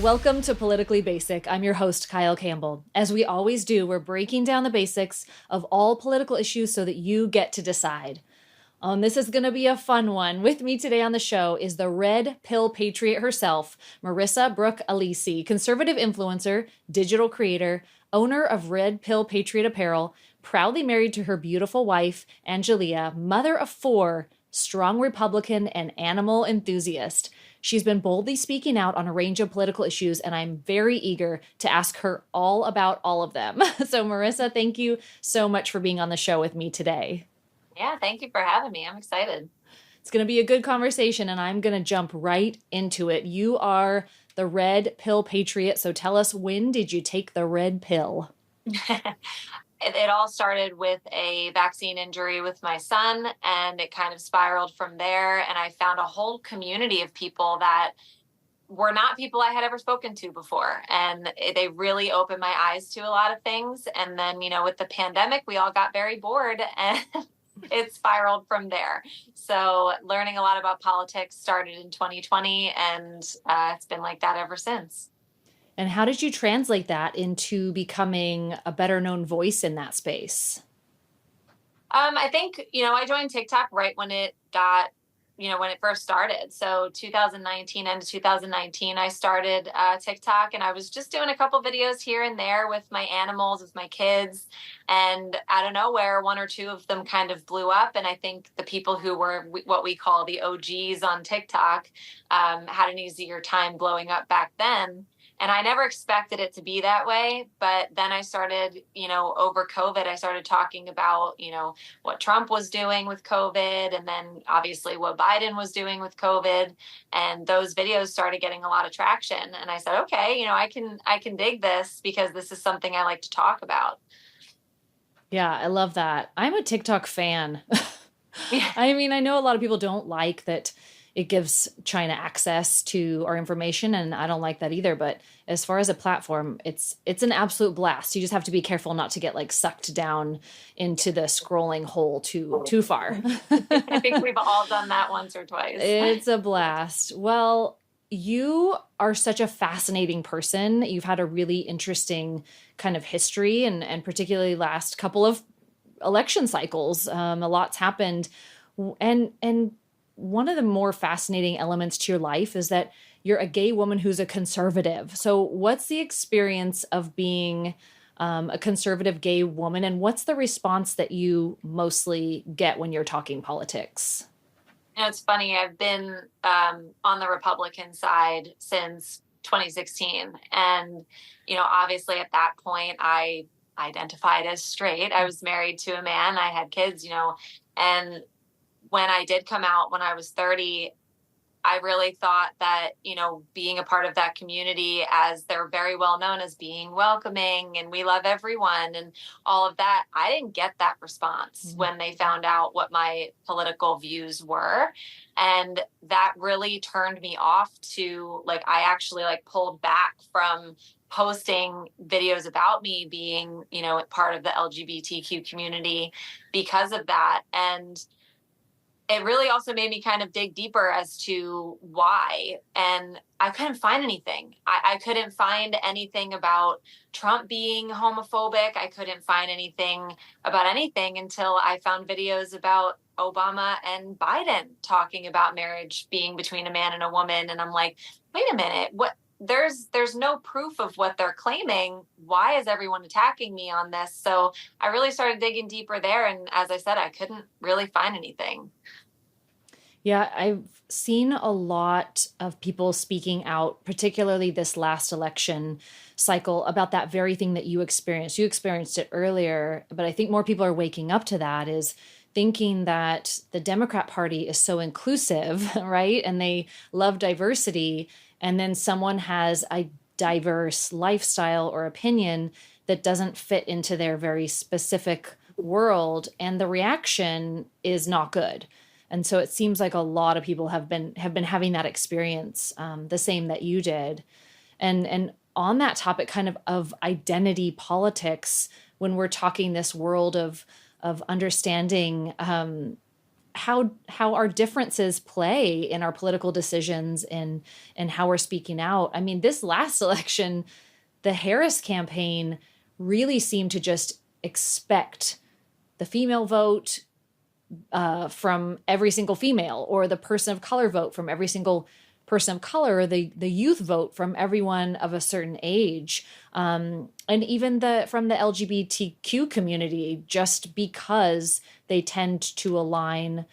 Welcome to Politically Basic. I'm your host, Kyle Campbell. As we always do, we're breaking down the basics of all political issues so that you get to decide. This is going to be a fun one. With me today on the show is the Red Pill Patriot herself, Marissa Alessi, conservative influencer, digital creator, owner of Red Pill Patriot apparel, proudly married to her beautiful wife, Angelia, mother of 4, strong Republican, and animal enthusiast. She's been boldly speaking out on a range of political issues, and I'm very eager to ask her all about all of them. So, Marissa, thank you so much for being on the show with me today. Yeah, thank you for having me. I'm excited. It's going to be a good conversation, and I'm going to jump right into it. You are the Red Pill Patriot, so tell us, when did you take the red pill? It all started with a vaccine injury with my son, and it kind of spiraled from there. And I found a whole community of people that were not people I had ever spoken to before. And they really opened my eyes to a lot of things. And then, with the pandemic, we all got very bored and it spiraled from there. So learning a lot about politics started in 2020, and it's been like that ever since. And how did you translate that into becoming a better known voice in that space? I think, I joined TikTok right when it got, when it first started. So 2019 and 2019, I started TikTok, and I was just doing a couple videos here and there with my animals, with my kids. And out of nowhere, 1 or 2 of them kind of blew up. And I think the people who were what we call the OGs on TikTok had an easier time blowing up back then. And I never expected it to be that way. But then I started, over COVID, I started talking about, what Trump was doing with COVID, and then obviously what Biden was doing with COVID. And those videos started getting a lot of traction. And I said, okay, I can dig this because this is something I like to talk about. Yeah, I love that. I'm a TikTok fan. Yeah. I mean, I know a lot of people don't like that it gives China access to our information, and I don't like that either. But as far as a platform, it's an absolute blast. You just have to be careful not to get sucked down into the scrolling hole too far. I think we've all done that once or twice. It's a blast. Well, you are such a fascinating person. You've had a really interesting kind of history, and particularly last couple of election cycles. A lot's happened, and one of the more fascinating elements to your life is that you're a gay woman who's a conservative. So what's the experience of being a conservative gay woman, and what's the response that you mostly get when you're talking politics? It's funny. I've been on the Republican side since 2016. And, obviously at that point, I identified as straight. I was married to a man. I had kids, and when I did come out when I was 30, I really thought that, being a part of that community, as they're very well known as being welcoming and we love everyone and all of that, I didn't get that response when they found out what my political views were. And that really turned me off to I actually pulled back from posting videos about me being, part of the LGBTQ community because of that. And it really also made me kind of dig deeper as to why. And I couldn't find anything. I couldn't find anything about Trump being homophobic. I couldn't find anything about anything until I found videos about Obama and Biden talking about marriage being between a man and a woman. And I'm like, wait a minute, what? There's no proof of what they're claiming. Why is everyone attacking me on this? So I really started digging deeper there. And as I said, I couldn't really find anything. Yeah, I've seen a lot of people speaking out, particularly this last election cycle, about that very thing that you experienced. You experienced it earlier, but I think more people are waking up to that, is thinking that the Democrat Party is so inclusive, right? And they love diversity. And then someone has a diverse lifestyle or opinion that doesn't fit into their very specific world, and the reaction is not good. And so it seems like a lot of people have been having that experience, the same that you did. And on that topic, kind of identity politics, when we're talking this world of understanding how our differences play in our political decisions and how we're speaking out. I mean, this last election, the Harris campaign really seemed to just expect the female vote from every single female, or the person of color vote from every single person of color, or the youth vote from everyone of a certain age, and even from the LGBTQ community, just because they tend to align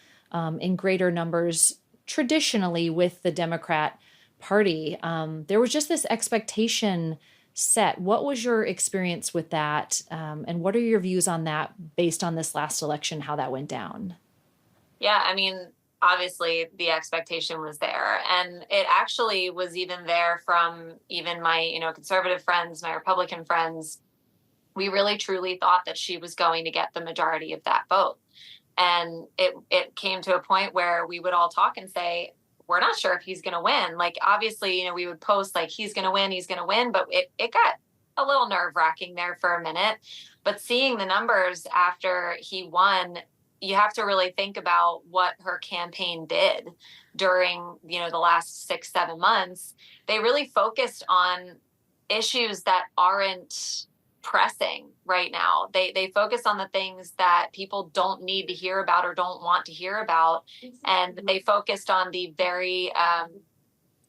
in greater numbers traditionally with the Democrat Party. There was just this expectation set. What was your experience with that? And what are your views on that based on this last election, how that went down? Yeah, I mean, obviously the expectation was there. And it actually was even there from even my, conservative friends, my Republican friends. We really truly thought that she was going to get the majority of that vote. And it came to a point where we would all talk and say, we're not sure if he's going to win. Like, obviously, we would post like, he's going to win. But it got a little nerve wracking there for a minute. But seeing the numbers after he won, you have to really think about what her campaign did during, the last 6-7 months. They really focused on issues that aren't pressing right now. They focus on the things that people don't need to hear about or don't want to hear about. And they focused on the very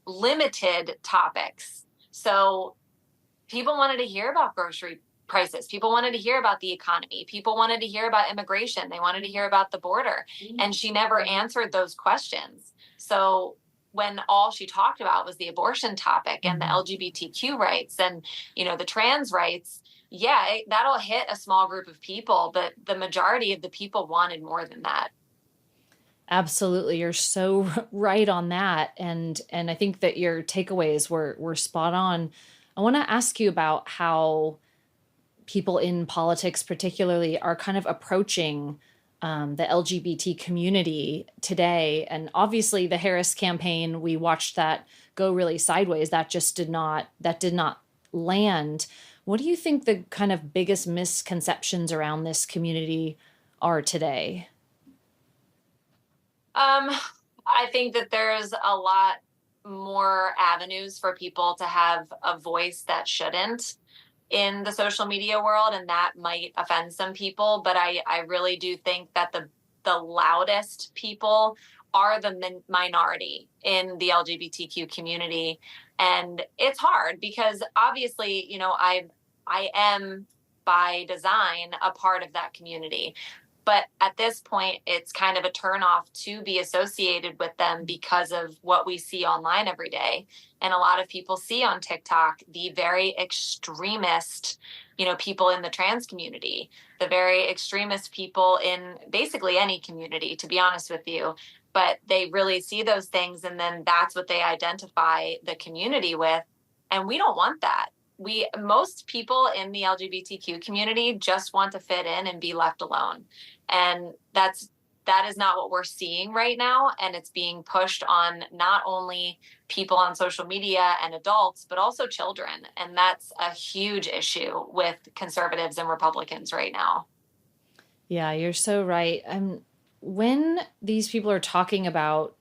limited topics. So people wanted to hear about grocery prices. People wanted to hear about the economy. People wanted to hear about immigration. They wanted to hear about the border. And she never answered those questions. So when all she talked about was the abortion topic and the LGBTQ rights and, the trans rights, yeah, that'll hit a small group of people, but the majority of the people wanted more than that. Absolutely. You're so right on that. And I think that your takeaways were spot on. I want to ask you about how people in politics particularly are kind of approaching the LGBT community today. And obviously the Harris campaign, we watched that go really sideways. That did not land. What do you think the kind of biggest misconceptions around this community are today? I think that there's a lot more avenues for people to have a voice that shouldn't in the social media world, and that might offend some people. But I really do think that the loudest people are the minority in the LGBTQ community. And it's hard because obviously, I am by design a part of that community. But at this point, it's kind of a turnoff to be associated with them because of what we see online every day. And a lot of people see on TikTok the very extremist, people in the trans community, the very extremist people in basically any community, to be honest with you. But they really see those things, and then that's what they identify the community with. And we don't want that. Most people in the LGBTQ community just want to fit in and be left alone. And that is not what we're seeing right now. And it's being pushed on not only people on social media and adults, but also children. And that's a huge issue with conservatives and Republicans right now. Yeah, you're so right. When these people are talking about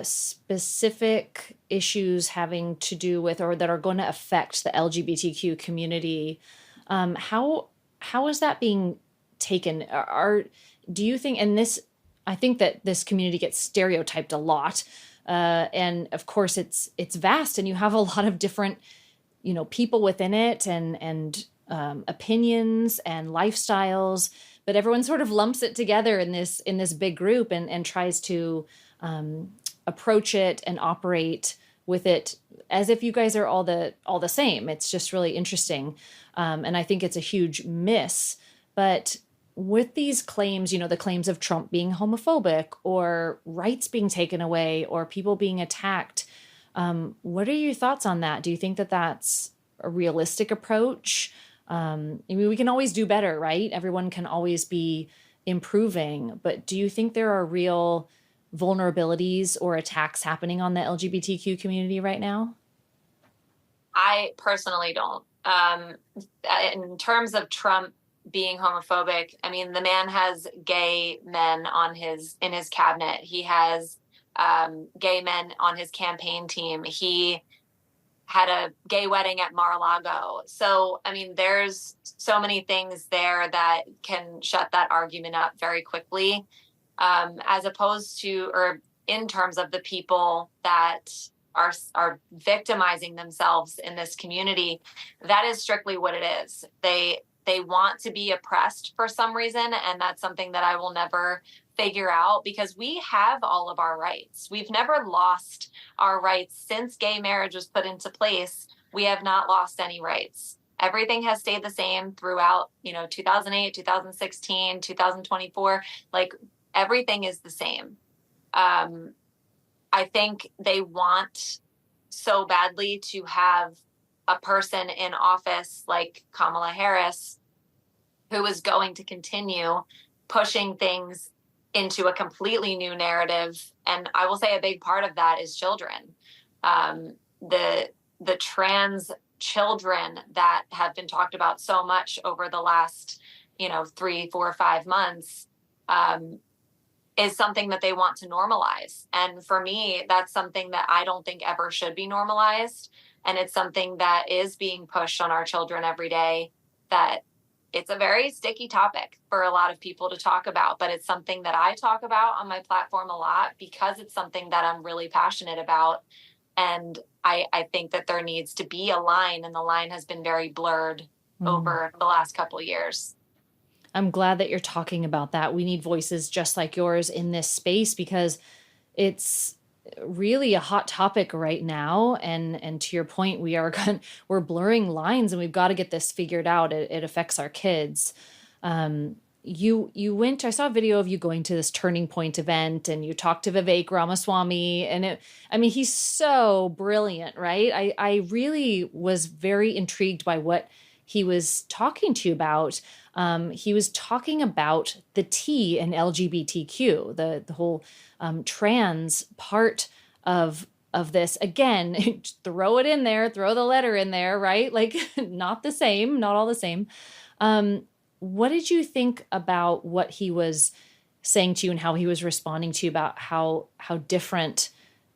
specific issues having to do with or that are going to affect the LGBTQ community, how is that being taken? Do you think, and this, I think that this community gets stereotyped a lot, and of course it's vast, and you have a lot of different, people within it, and opinions and lifestyles, but everyone sort of lumps it together in this big group and tries to approach it and operate with it as if you guys are all the same. It's just really interesting, and I think it's a huge miss. But with these claims, the claims of Trump being homophobic or rights being taken away or people being attacked, what are your thoughts on that? Do you think that that's a realistic approach? I mean, we can always do better, right? Everyone can always be improving. But do you think there are real vulnerabilities or attacks happening on the LGBTQ community right now? I personally don't. In terms of Trump being homophobic. I mean, the man has gay men in his cabinet. He has gay men on his campaign team. He had a gay wedding at Mar-a-Lago. So, I mean, there's so many things there that can shut that argument up very quickly, as opposed to, or in terms of the people that are victimizing themselves in this community. That is strictly what it is. They want to be oppressed for some reason, and that's something that I will never figure out, because we have all of our rights. We've never lost our rights since gay marriage was put into place. We have not lost any rights. Everything has stayed the same throughout, 2008, 2016, 2024. Like, everything is the same. I think they want so badly to have a person in office like Kamala Harris, who is going to continue pushing things into a completely new narrative. And I will say a big part of that is children. The trans children that have been talked about so much over the last, 3, 4, 5 months, is something that they want to normalize. And for me, that's something that I don't think ever should be normalized. And it's something that is being pushed on our children every day, that it's a very sticky topic for a lot of people to talk about, but it's something that I talk about on my platform a lot because it's something that I'm really passionate about. And I think that there needs to be a line, and the line has been very blurred over the last couple of years. I'm glad that you're talking about that. We need voices just like yours in this space, because it's really a hot topic right now. And to your point, we're blurring lines, and we've got to get this figured out. It affects our kids. I saw a video of you going to this Turning Point event, and you talked to Vivek Ramaswamy, and he's so brilliant, right? I really was very intrigued by what he was talking to you about. He was talking about the T in LGBTQ, the whole trans part of this. Again, throw it in there, throw the letter in there, right? Like, not the same, not all the same. What did you think about what he was saying to you and how he was responding to you about how different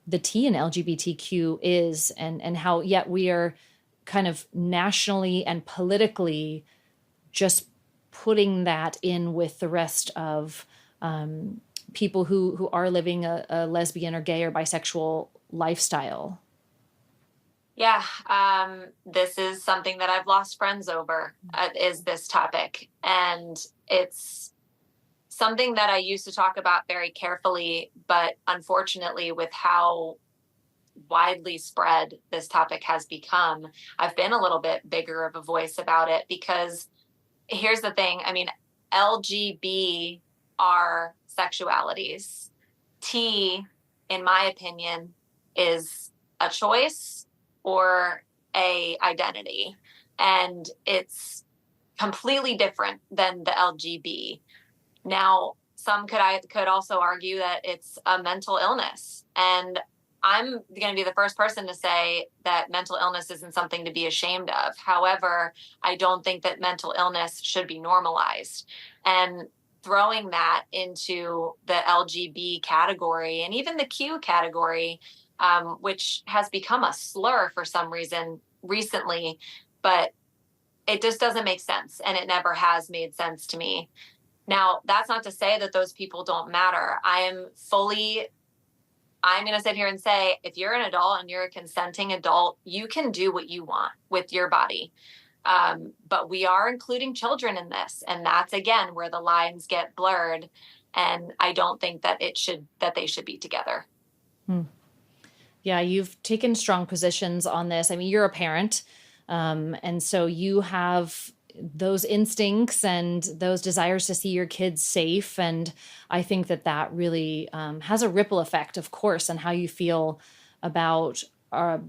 the T in LGBTQ is, and how yet we are kind of nationally and politically just putting that in with the rest of people who are living a lesbian or gay or bisexual lifestyle? Yeah, this is something that I've lost friends over, is this topic. And it's something that I used to talk about very carefully, but unfortunately, with how widely spread this topic has become, I've been a little bit bigger of a voice about it, because here's the thing. I mean, LGB are sexualities. T, in my opinion, is a choice or a identity, and it's completely different than the LGB. Now, some could also argue that it's a mental illness, and I'm going to be the first person to say that mental illness isn't something to be ashamed of. However, I don't think that mental illness should be normalized. And throwing that into the LGB category and even the Q category, which has become a slur for some reason recently, but it just doesn't make sense. And it never has made sense to me. Now, that's not to say that those people don't matter. I'm going to sit here and say, if you're an adult and you're a consenting adult, you can do what you want with your body. But we are including children in this. And that's, again, where the lines get blurred. And I don't think that they should be together. Yeah, you've taken strong positions on this. I mean, you're a parent. And so you have those instincts and those desires to see your kids safe. And I think that really has a ripple effect, of course, on how you feel about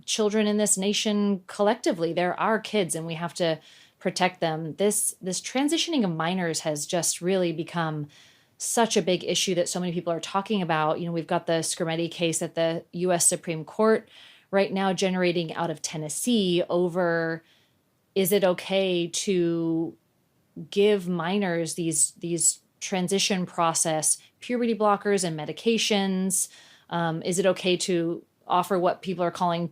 children in this nation collectively. They're our kids, and we have to protect them. This transitioning of minors has just really become such a big issue that so many people are talking about. We've got the Scrimetti case at the U.S. Supreme Court right now, generating out of Tennessee over, is it okay to give minors these transition process puberty blockers and medications? Is it okay to offer what people are calling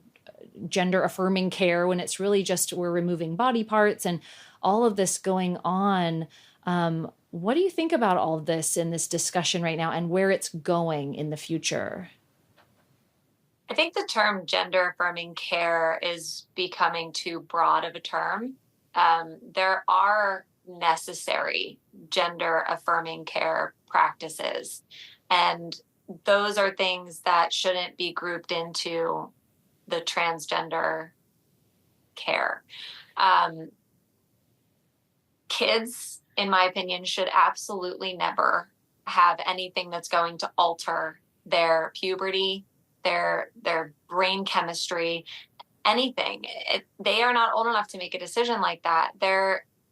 gender affirming care when it's really just we're removing body parts and all of this going on? What do you think about all of this in this discussion right now and where it's going in the future? I think the term gender affirming care is becoming too broad of a term. There are necessary gender affirming care practices, and those are things that shouldn't be grouped into the transgender care. Kids, in my opinion, should absolutely never have anything that's going to alter their puberty, their brain chemistry, anything. They are not old enough to make a decision like that.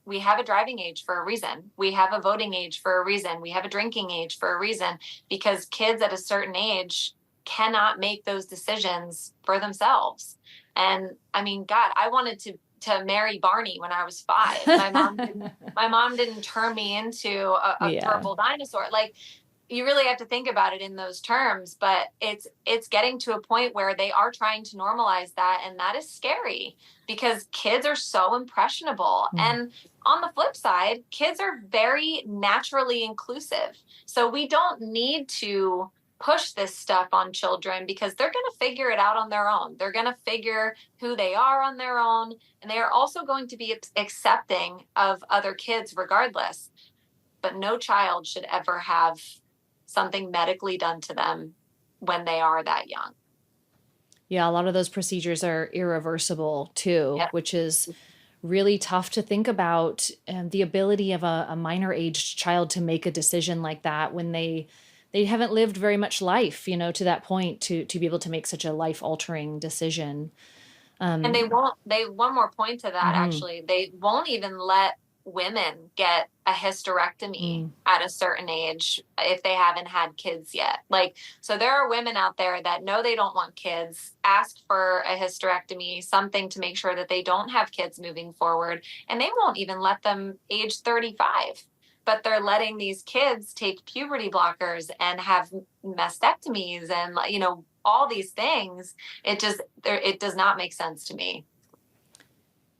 We have a driving age for a reason. We have a voting age for a reason. We have a drinking age for a reason, because kids at a certain age cannot make those decisions for themselves. And I mean, God, I wanted to marry Barney when I was 5. My mom didn't turn me into a purple dinosaur. Like, you really have to think about it in those terms, but it's getting to a point where they are trying to normalize that. And that is scary because kids are so impressionable. And on the flip side, kids are very naturally inclusive. So we don't need to push this stuff on children because they're going to figure it out on their own. They're going to figure who they are on their own. And they are also going to be accepting of other kids regardless. But no child should ever have something medically done to them when they are that young. Yeah, a lot of those procedures are irreversible too, which is really tough to think about. And the ability of a minor aged child to make a decision like that when they haven't lived very much life, to that point to be able to make such a life altering decision. And one more point to that, actually, they won't even let women get a hysterectomy at a certain age if they haven't had kids yet. Like, so there are women out there that know they don't want kids, ask for a hysterectomy, something to make sure that they don't have kids moving forward, and they won't even let them age 35. But they're letting these kids take puberty blockers and have mastectomies and, all these things. It does not make sense to me.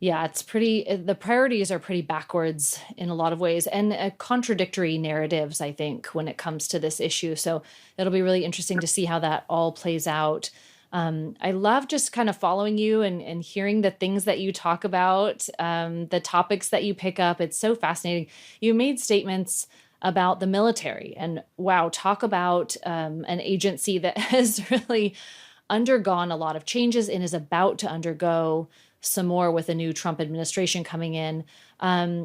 Yeah, the priorities are pretty backwards in a lot of ways and contradictory narratives, I think, when it comes to this issue. So it'll be really interesting to see how that all plays out. I love just kind of following you and hearing the things that you talk about, the topics that you pick up. It's so fascinating. You made statements about the military, and wow, talk about an agency that has really undergone a lot of changes and is about to undergo some more with a new Trump administration coming in.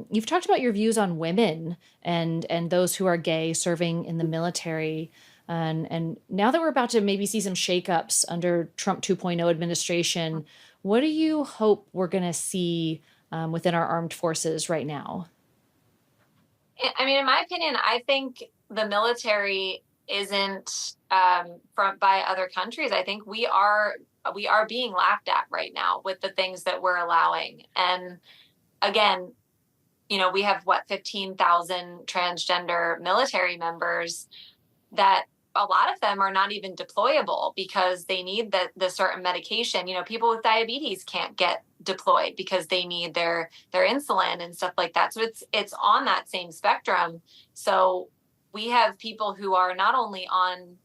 You've talked about your views on women and those who are gay serving in the military. And now that we're about to maybe see some shakeups under Trump 2.0 administration, what do you hope we're going to see within our armed forces right now? I mean, in my opinion, I think the military isn't by other countries. I think we are being laughed at right now with the things that we're allowing. And again, we have 15,000 transgender military members that a lot of them are not even deployable because they need the certain medication. People with diabetes can't get deployed because they need their insulin and stuff like that. So it's on that same spectrum. So we have people who are not only on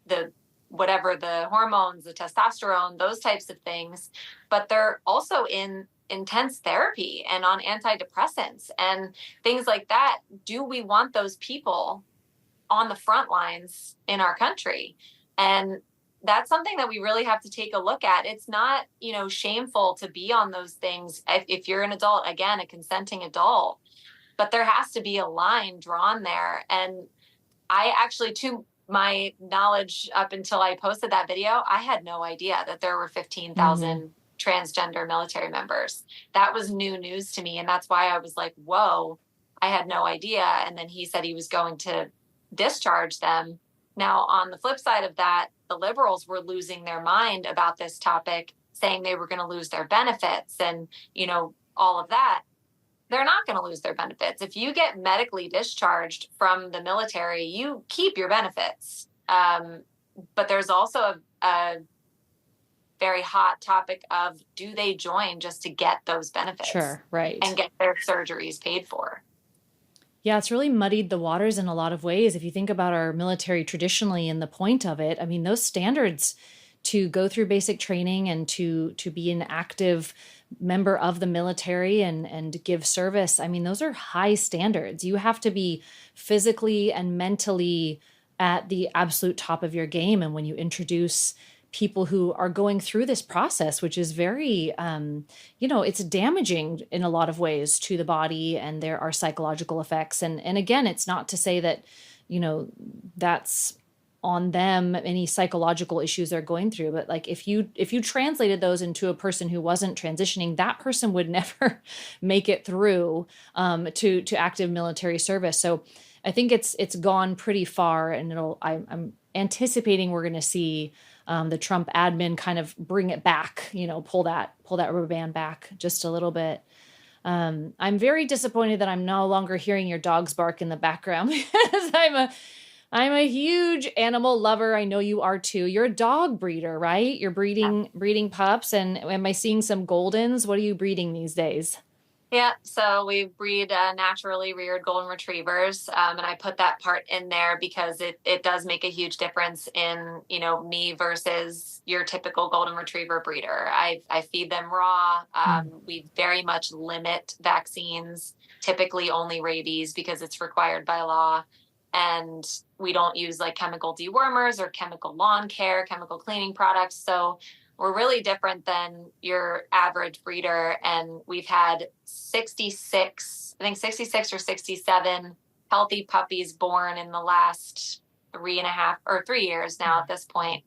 the hormones, the testosterone, those types of things, but they're also in intense therapy and on antidepressants and things like that. Do we want those people on the front lines in our country? And that's something that we really have to take a look at. It's not, shameful to be on those things if you're an adult, again, a consenting adult, but there has to be a line drawn there. And I actually, to my knowledge, up until I posted that video, I had no idea that there were 15,000 transgender military members. That was new news to me. And that's why I was like, whoa, I had no idea. And then he said he was going to discharge them. Now, on the flip side of that, the liberals were losing their mind about this topic, saying they were going to lose their benefits and, all of that. they're not going to lose their benefits. If you get medically discharged from the military, you keep your benefits. But there's also a very hot topic of, do they join just to get those benefits? Sure, right. And get their surgeries paid for? Yeah, it's really muddied the waters in a lot of ways. If you think about our military traditionally and the point of it, I mean, those standards to go through basic training and to be an active member of the military and give service, I mean, those are high standards. You have to be physically and mentally at the absolute top of your game. And when you introduce people who are going through this process, which is very, it's damaging in a lot of ways to the body, and there are psychological effects. And again, it's not to say that, that's on them, any psychological issues they're going through. But like, if you translated those into a person who wasn't transitioning, that person would never make it through to active military service. So I think it's gone pretty far, and I'm anticipating we're going to see the Trump admin kind of bring it back, pull that rubber band back just a little bit. I'm very disappointed that I'm no longer hearing your dogs bark in the background because I'm a huge animal lover. I know you are too. You're a dog breeder, right? You're breeding pups. And am I seeing some Goldens? What are you breeding these days? Yeah, so we breed naturally reared golden retrievers, and I put that part in there because it does make a huge difference in, me versus your typical golden retriever breeder. I feed them raw. We very much limit vaccines, typically only rabies because it's required by law. And we don't use like chemical dewormers or chemical lawn care, chemical cleaning products. So we're really different than your average breeder. And we've had 66 or 67 healthy puppies born in the last 3 years now at this point.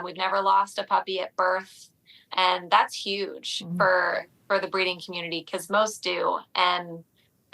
We've never lost a puppy at birth. And that's huge for the breeding community, because most do. And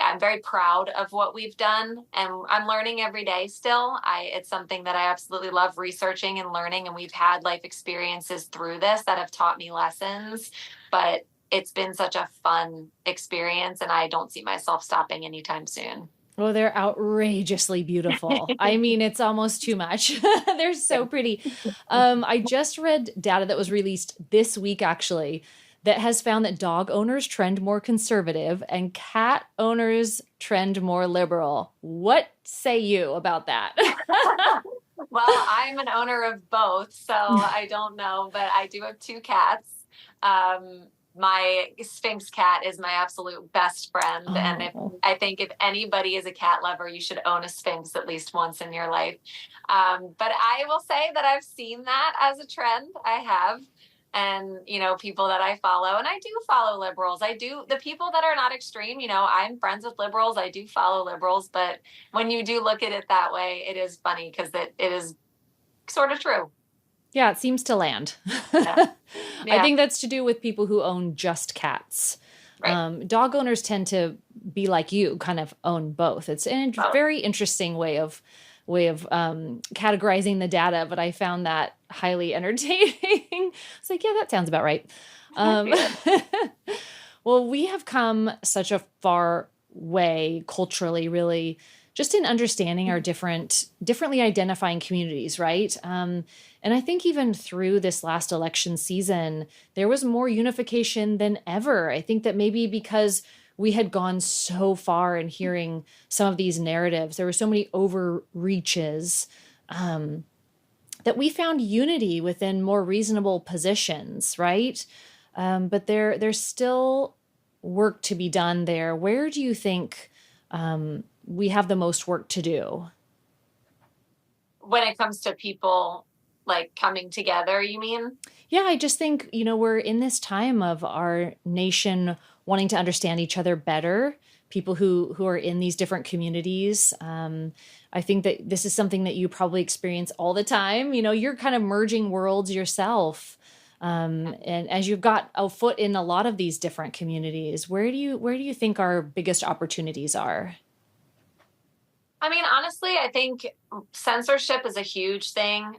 I'm very proud of what we've done, and I'm learning every day still. It's something that I absolutely love researching and learning, and we've had life experiences through this that have taught me lessons, but it's been such a fun experience, and I don't see myself stopping anytime soon. Well, they're outrageously beautiful. I mean, it's almost too much. They're so pretty. I just read data that was released this week, actually, that has found that dog owners trend more conservative and cat owners trend more liberal. What say you about that? Well, I'm an owner of both, so I don't know, but I do have 2 cats. My Sphinx cat is my absolute best friend. Oh. And I think if anybody is a cat lover, you should own a Sphinx at least once in your life. But I will say that I've seen that as a trend. I have. And, people that I follow, and I do follow liberals. The people that are not extreme, I'm friends with liberals. I do follow liberals. But when you do look at it that way, it is funny because it is sort of true. Yeah, it seems to land. Yeah. Yeah. I think that's to do with people who own just cats. Right. Dog owners tend to be like you, kind of own both. It's a very interesting way of categorizing the data, but I found that highly entertaining. It's like, yeah, that sounds about right. Well, we have come such a far way culturally, really, just in understanding our differently identifying communities, right? And I think even through this last election season, there was more unification than ever. I think that maybe because we had gone so far in hearing some of these narratives, there were so many overreaches, that we found unity within more reasonable positions, right? But there's still work to be done there. Where do you think we have the most work to do? When it comes to people like coming together, you mean? Yeah, I just think, we're in this time of our nation wanting to understand each other better, people who are in these different communities. I think that this is something that you probably experience all the time. You're kind of merging worlds yourself. And as you've got a foot in a lot of these different communities, where do you think our biggest opportunities are? I mean, honestly, I think censorship is a huge thing.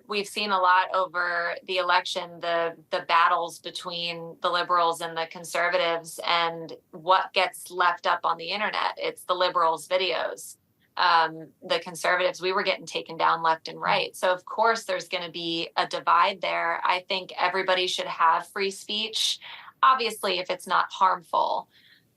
We've seen a lot over the election, the battles between the liberals and the conservatives, and what gets left up on the internet. It's the liberals' videos. The conservatives, we were getting taken down left and right. So of course, there's going to be a divide there. I think everybody should have free speech, obviously, if it's not harmful,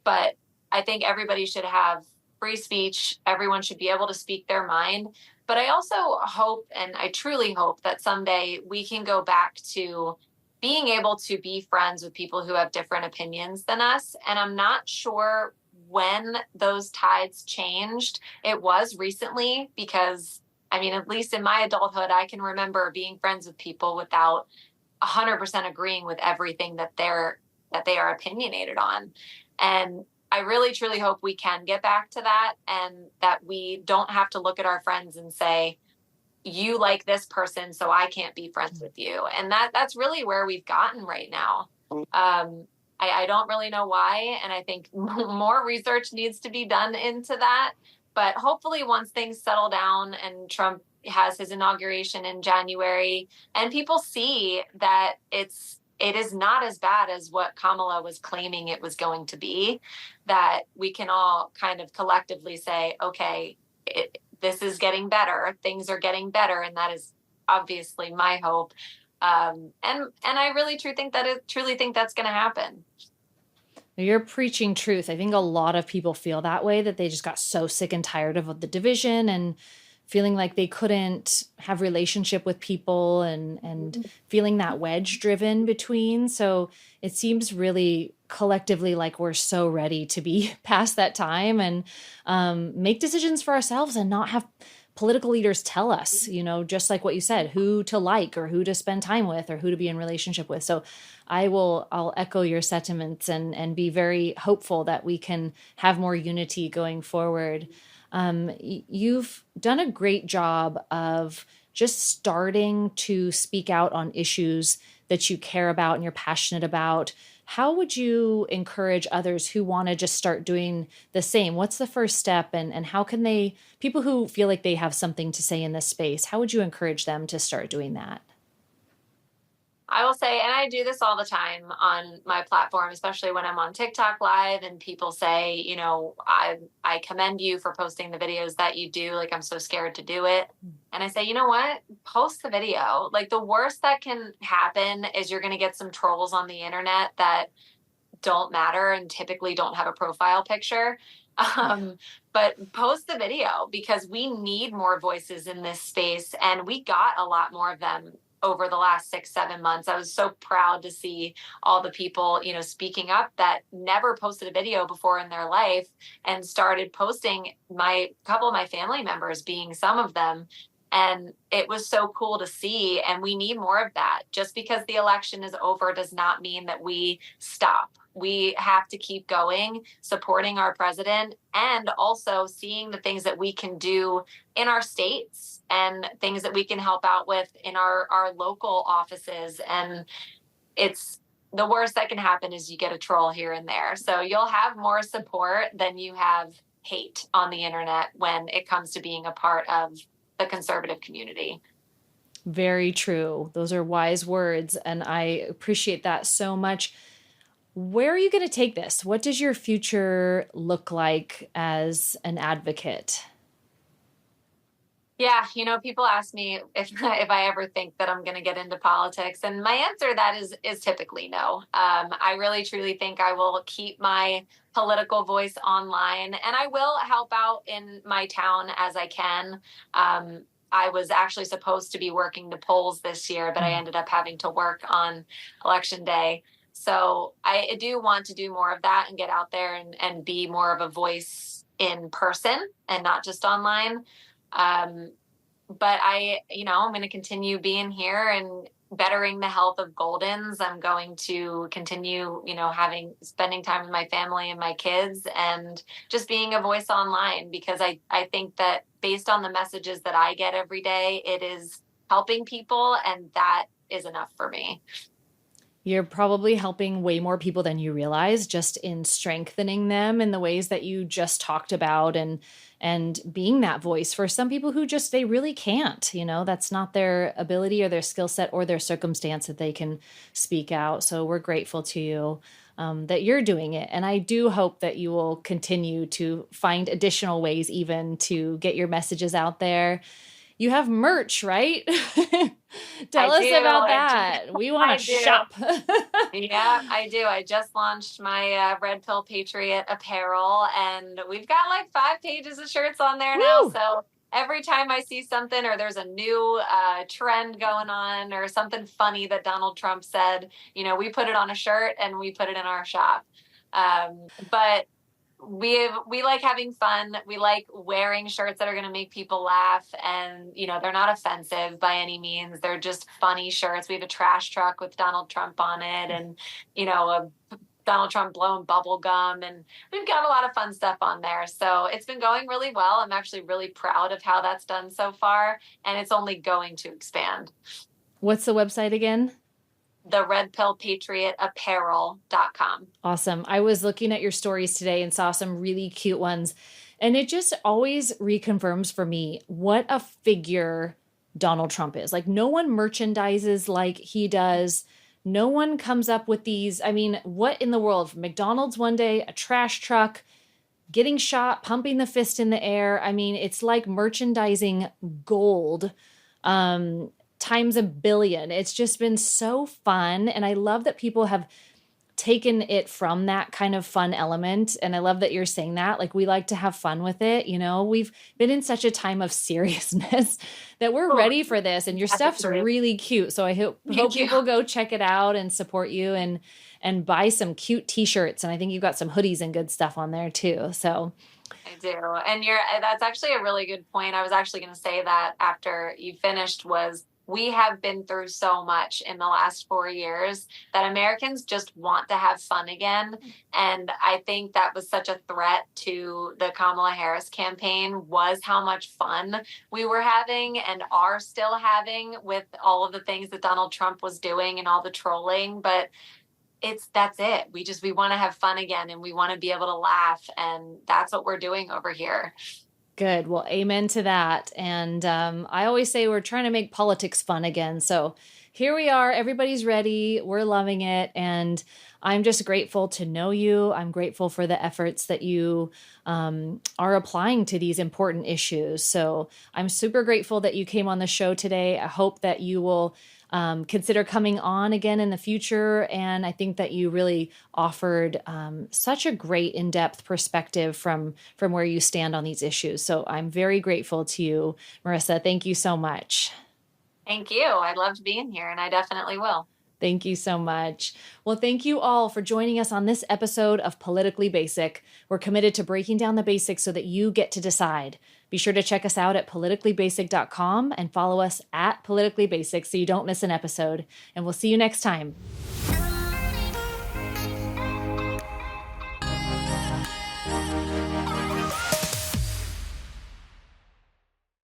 but I think everybody should have free speech. Everyone should be able to speak their mind. But I also hope, and I truly hope, that someday we can go back to being able to be friends with people who have different opinions than us. And I'm not sure when those tides changed. It was recently because, I mean, at least in my adulthood, I can remember being friends with people without 100% agreeing with everything that they are opinionated on. And I really truly hope we can get back to that, and that we don't have to look at our friends and say, you like this person, so I can't be friends with you. And that's really where we've gotten right now. I don't really know why. And I think more research needs to be done into that. But hopefully once things settle down and Trump has his inauguration in January and people see that it is not as bad as what Kamala was claiming it was going to be, that we can all kind of collectively say, okay, this is getting better. Things are getting better. And that is obviously my hope. And I really truly think that's going to happen. You're preaching truth. I think a lot of people feel that way, that they just got so sick and tired of the division and feeling like they couldn't have relationship with people, and feeling that wedge driven between. So it seems really collectively like we're so ready to be past that time and make decisions for ourselves and not have political leaders tell us, just like what you said, who to like or who to spend time with or who to be in relationship with. So I'll echo your sentiments and be very hopeful that we can have more unity going forward. You've done a great job of just starting to speak out on issues that you care about and you're passionate about. How would you encourage others who want to just start doing the same? What's the first step, and how can people who feel like they have something to say in this space, how would you encourage them to start doing that? I will say, and I do this all the time on my platform, especially when I'm on TikTok live and people say, I commend you for posting the videos that you do. Like, I'm so scared to do it. And I say, you know what? Post the video. Like, the worst that can happen is you're going to get some trolls on the internet that don't matter and typically don't have a profile picture. But post the video, because we need more voices in this space, and we got a lot more of them over the last 6-7 months. I was so proud to see all the people, speaking up that never posted a video before in their life and started posting. My couple of my family members being some of them. And it was so cool to see. And we need more of that. Just because the election is over does not mean that we stop. We have to keep going, supporting our president, and also seeing the things that we can do in our states and things that we can help out with in our local offices. And it's the worst that can happen is you get a troll here and there. So you'll have more support than you have hate on the internet when it comes to being a part of the conservative community. Very true. Those are wise words, and I appreciate that so much. Where are you going to take this? What does your future look like as an advocate? Yeah, people ask me if I ever think that I'm going to get into politics, and my answer to that is typically no. I really truly think I will keep my political voice online, and I will help out in my town as I can. I was actually supposed to be working the polls this year, but I ended up having to work on election day. So I do want to do more of that and get out there and be more of a voice in person and not just online. But I'm going to continue being here and bettering the health of Goldens. I'm going to continue, spending time with my family and my kids and just being a voice online, because I think that based on the messages that I get every day, it is helping people, and that is enough for me. You're probably helping way more people than you realize, just in strengthening them in the ways that you just talked about, and and being that voice for some people who just, they really can't, that's not their ability or their skill set or their circumstance that they can speak out. So we're grateful to you that you're doing it. And I do hope that you will continue to find additional ways even to get your messages out there. You have merch, right? Tell us about that. We want to shop. Yeah, I do. I just launched my Red Pill Patriot apparel, and we've got like 5 pages of shirts on there now. So every time I see something or there's a new trend going on or something funny that Donald Trump said, we put it on a shirt and we put it in our shop. But we like having fun. We like wearing shirts that are going to make people laugh, and they're not offensive by any means. They're just funny shirts. We have a trash truck with Donald Trump on it, and a Donald Trump blowing bubble gum, and we've got a lot of fun stuff on there. So it's been going really well. I'm actually really proud of how that's done so far, and it's only going to expand. What's the website again? The Red Pill Patriot apparel.com. Awesome. I was looking at your stories today and saw some really cute ones. And it just always reconfirms for me what a figure Donald Trump is. Like, no one merchandises like he does. No one comes up with these. I mean, what in the world? McDonald's one day, a trash truck, getting shot, pumping the fist in the air. I mean, it's like merchandising gold. Times a billion. It's just been so fun. And I love that people have taken it from that kind of fun element. And I love that you're saying that. Like, we like to have fun with it. We've been in such a time of seriousness that we're ready for this. And your stuff's really cute. So I hope people go check it out and support you and buy some cute t-shirts. And I think you've got some hoodies and good stuff on there too. So I do. And that's actually a really good point. I was actually going to say that after you finished was, we have been through so much in the last 4 years that Americans just want to have fun again. And I think that was such a threat to the Kamala Harris campaign, was how much fun we were having and are still having with all of the things that Donald Trump was doing and all the trolling. But that's it. We want to have fun again, and we want to be able to laugh. And that's what we're doing over here. Good. Well, amen to that. And I always say we're trying to make politics fun again. So here we are. Everybody's ready. We're loving it. And I'm just grateful to know you. I'm grateful for the efforts that you are applying to these important issues. So I'm super grateful that you came on the show today. I hope that you will consider coming on again in the future. And I think that you really offered such a great in-depth perspective from where you stand on these issues. So I'm very grateful to you, Marissa. Thank you so much. Thank you. I loved being here, and I definitely will. Thank you so much. Well, thank you all for joining us on this episode of Politically Basic. We're committed to breaking down the basics so that you get to decide. Be sure to check us out at politicallybasic.com and follow us at Politically Basic so you don't miss an episode. And we'll see you next time.